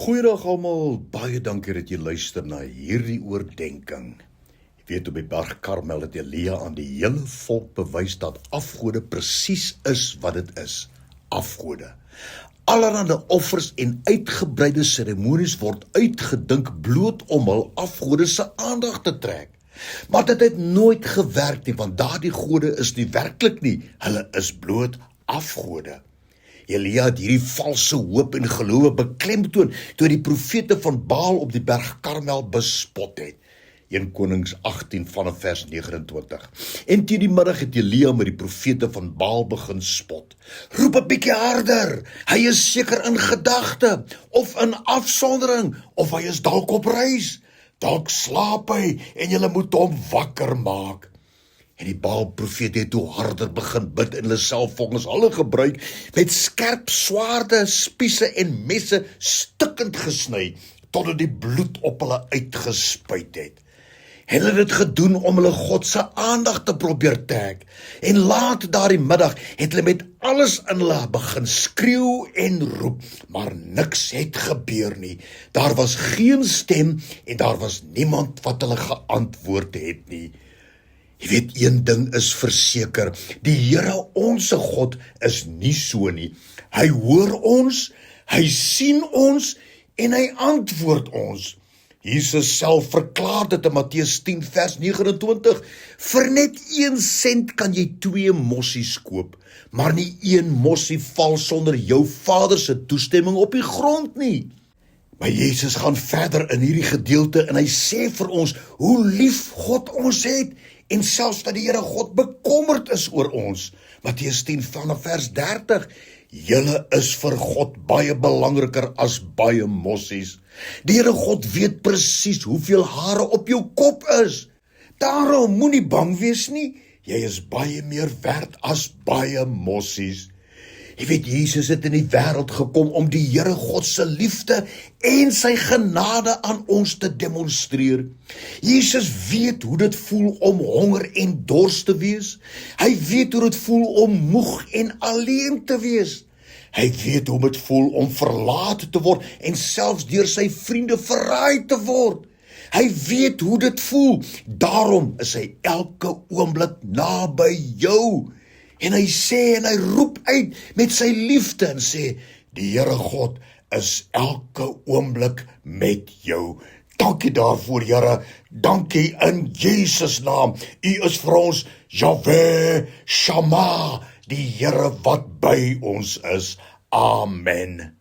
Goeiedag almal, baie dankie dat jy luister na hierdie oordenking. Jy weet, op die berg Karmel het Elia aan die hele volk bewys dat afgode presies is wat dit is, afgode. Allerhande offers en uitgebreide seremonies word uitgedink bloot om hul afgode se aandag te trek. Maar dit het nooit gewerk nie, want daardie gode is nie werklik nie, hulle is bloot afgode. Elia het hierdie valse hoop en gelowe beklemtoon toe die profete van Baal op die berg Karmel bespot het. 1 Konings 18 vanaf vers 29. En teen die middag het Elia met die profete van Baal begin spot. Roep 'n bietjie harder, hy is seker in gedagte, of in afsondering, of hy is dalk op reis. Dalk slaap hy en julle moet hom wakker maak. En die Baal-profete het toe harder begin bid en hulle self volgens hulle gebruik met skerp swaarde, spiese en messe stukkend gesny, totdat die bloed op hulle uitgespuit het. Hulle het dit gedoen om hulle God se aandag te probeer trek. En laat daardie middag het hulle met alles in hulle begin skreeu en roep, maar niks het gebeur nie. Daar was geen stem en daar was niemand wat hulle geantwoord het nie. Jy weet, een ding is verseker, die Here onse God is nie so nie. Hy hoor ons, hy sien ons en hy antwoord ons. Jesus self verklaar dit in Matteus 10 vers 29. Vir net 1 sent kan jy 2 mossies koop, maar nie 1 mossie val sonder jou Vader se toestemming op die grond nie. Maar Jesus gaan verder in hierdie gedeelte en hy sê vir ons hoe lief God ons het en selfs dat die Here God bekommerd is oor ons. Matteus 10 vanaf vers 30. Julle is vir God baie belangriker as baie mossies. Die Here God weet presies hoeveel hare op jou kop is. Daarom moenie bang wees nie. Jy is baie meer werd as baie mossies. Jy weet, Jesus het in die wêreld gekom om die Here God se liefde en sy genade aan ons te demonstreer. Jesus weet hoe dit voel om honger en dors te wees. Hy weet hoe dit voel om moeg en alleen te wees. Hy weet hoe dit voel om verlaat te word en selfs deur sy vriende verraai te word. Hy weet hoe dit voel. Daarom is hy elke oomblik naby jou. En hy sê en hy roep uit met sy liefde en sê, die Here God is elke oomblik met jou. Dankie daarvoor, Here. Dankie in Jesus naam. U is vir ons Jahweh Shammah, die Here wat by ons is. Amen.